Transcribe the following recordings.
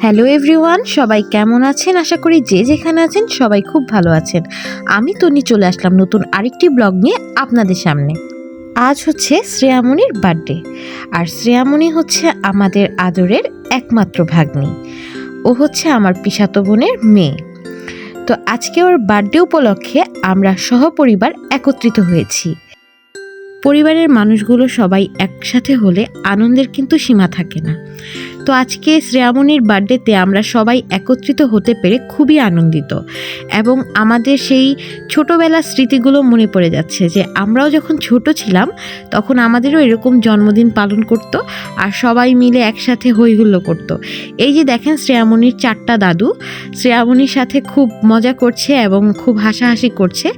Hello everyone, সবাই কেমন আছেন? আশা করি যে যেখানে আছেন সবাই খুব ভালো আছেন। আমি তনি চলে আসলাম নতুন আরেকটি ব্লগ নিয়ে আপনাদের সামনে। আজ হচ্ছে শ্রেয়ামণির বার্থডে, আর শ্রেয়ামণি হচ্ছে আমাদের আদরের একমাত্র ভাগ্নি। ও হচ্ছে আমার পিসাতো বোনের মেয়ে। তো আজকে ওর বার্থডে উপলক্ষে আমরা সহপরিবার একত্রিত হয়েছি। পরিবারের মানুষগুলো সবাই একসাথে হলে আনন্দের কিন্তু সীমা থাকে না। তো আজকে শ্রেয়ামণির বার্থডেতে আমরা সবাই একত্রিত হতে পেরে খুবই আনন্দিত, এবং আমাদের সেই ছোটোবেলার স্মৃতিগুলো মনে পড়ে যাচ্ছে যে আমরাও যখন ছোট ছিলাম তখন আমাদেরও এরকম জন্মদিন পালন করত, আর সবাই মিলে একসাথে হইহুল্লো করত। এই যে দেখেন শ্রেয়ামণির 4টা দাদু শ্রেয়ামণির সাথে খুব মজা করছে এবং খুব হাসাহাসি করছে।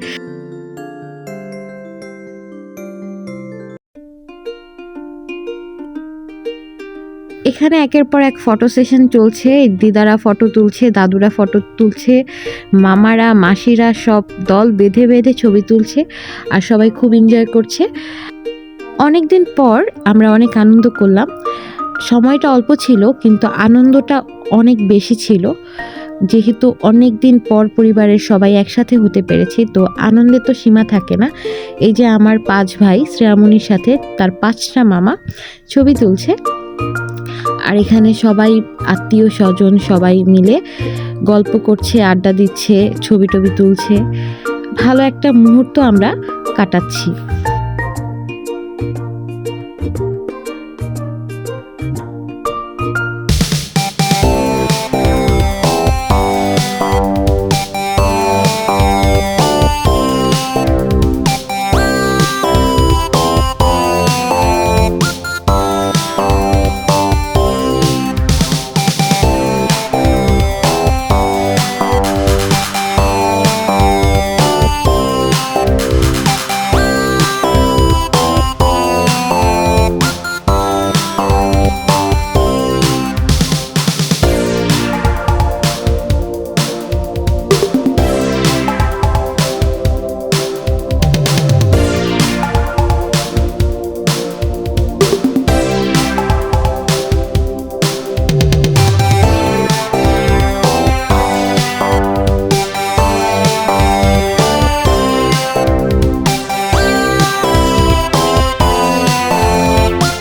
এখানে একের পর এক ফটো সেশন চলছে। দিদারা ফটো তুলছে, দাদুরা ফটো তুলছে, মামারা মাসিরা সব দল বেঁধে বেঁধে ছবি তুলছে, আর সবাই খুব এনজয় করছে। অনেক দিন পর আমরা অনেক আনন্দ করলাম। সময়টা অল্প ছিল কিন্তু আনন্দটা অনেক বেশি ছিল, যেহেতু অনেক দিন পর পরিবারের সবাই একসাথে হতে পেরেছি। তো আনন্দের তো সীমা থাকে না। এই যে আমার 5 ভাই শ্রেয়ামণির সাথে তার 5টা মামা ছবি তুলছে, আর এখানে সবাই আত্মীয় স্বজন সবাই মিলে গল্প করছে, আড্ডা দিচ্ছে, ছবি টবি তুলছে। ভালো একটা মুহূর্ত আমরা কাটাচ্ছি।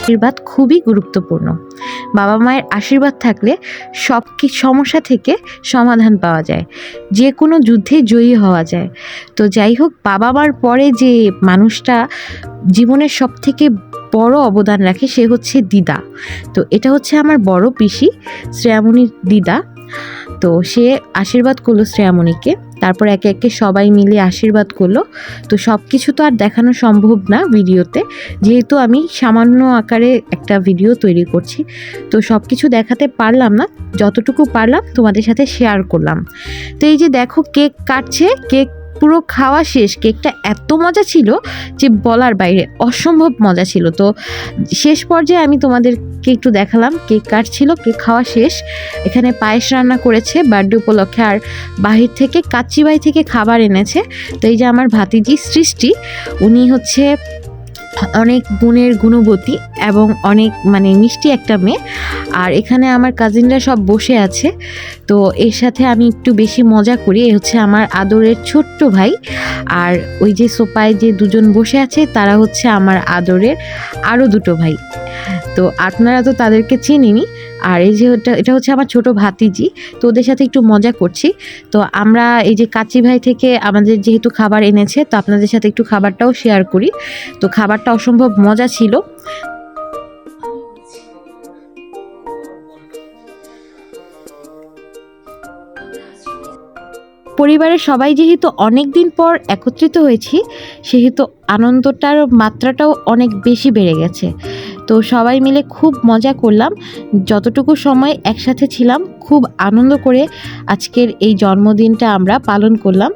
আশীর্বাদ খুবই গুরুত্বপূর্ণ। বাবা মায়ের আশীর্বাদ থাকলে সব সমস্যা থেকে সমাধান পাওয়া যায়, যে কোনো যুদ্ধে জয়ী হওয়া যায়। তো যাই হোক, বাবা মার পরে যে মানুষটা জীবনের সব থেকে বড় অবদান রাখে সে হচ্ছে দিদা। তো এটা হচ্ছে আমার বড় পিসি, শ্রেয়ামণির দিদা। তো সে আশীর্বাদ করলো শ্রেয়ামণিকে, তারপর একে একে সবাই মিলে আশীর্বাদ করলো। তো সব কিছু তো আর দেখানো সম্ভব না ভিডিওতে, যেহেতু আমি সামান্য আকারে একটা ভিডিও তৈরি করছি, তো সব কিছু দেখাতে পারলাম না। যতটুকু পারলাম তোমাদের সাথে শেয়ার করলাম। তো এই যে দেখো কেক কাটছে, কেক পুরো খাওয়া শেষ। কেকটা এত মজা ছিল যে বলার বাইরে, অসম্ভব মজা ছিল। তো শেষ পর্যায়ে আমি তোমাদেরকে একটু দেখালাম, কেক কাটছিল, কেক খাওয়া শেষ। এখানে পায়েস রান্না করেছে বার্থডে উপলক্ষে, আর বাহির থেকে কাচ্চিবাই থেকে খাবার এনেছে। তো এই যে আমার ভাতিজি সৃষ্টি, উনি হচ্ছে অনেক গুণের গুণবতী এবং অনেক মিষ্টি একটা মেয়ে। আর এখানে আমার কাজিনরা সব বসে আছে। তো এর সাথে আমি একটু বেশি মজা করি। এ হচ্ছে আমার আদরের ছোট্ট ভাই, আর ওই যে সোফায় যে দুজন বসে আছে তারা হচ্ছে আমার আদরের আরও 2টো ভাই। তো আপনারা তো তাদেরকে চিনিনি। আর এই যে এটা হচ্ছে আমার ছোট ভাতিজি, তো ওদের সাথে একটু মজা করছি। তো আমরা এই যে কাচ্চি ভাই থেকে আমাদের যেহেতু খাবার এনেছে, তো আপনাদের সাথে একটু খাবারটাও শেয়ার করি। তো খাবারটা অসম্ভব মজা ছিল। পরিবারের সবাই যেহেতু অনেক দিন পর একত্রিত হয়েছি, সেহেতু আনন্দটার মাত্রাটাও অনেক বেশি বেড়ে গেছে। তো সবাই মিলে খুব মজা করলাম। যতটুকু সময় একসাথে ছিলাম খুব আনন্দ করে আজকের এই জন্মদিনটা আমরা পালন করলাম।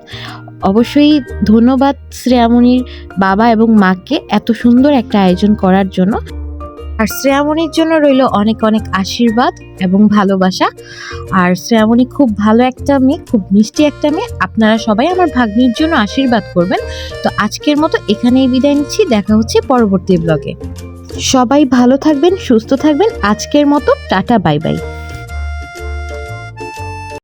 অবশ্যই ধন্যবাদ শ্রেয়ামণির বাবা এবং মাকে এত সুন্দর একটা আয়োজন করার জন্য। আর শ্রেয়ামণির জন্য রইল অনেক অনেক আশীর্বাদ এবং ভালোবাসা। আর শ্রেয়ামণি খুব ভালো একটা মেয়ে, খুব মিষ্টি একটা মেয়ে। আপনারা সবাই আমার ভাগ্নির জন্য আশীর্বাদ করবেন। তো আজকের মতো এখানেই বিদায় নিচ্ছি, দেখা হচ্ছে পরবর্তী ব্লগে। সবাই ভালো থাকবেন, সুস্থ থাকবেন। আজকের মতো টাটা, বাই বাই।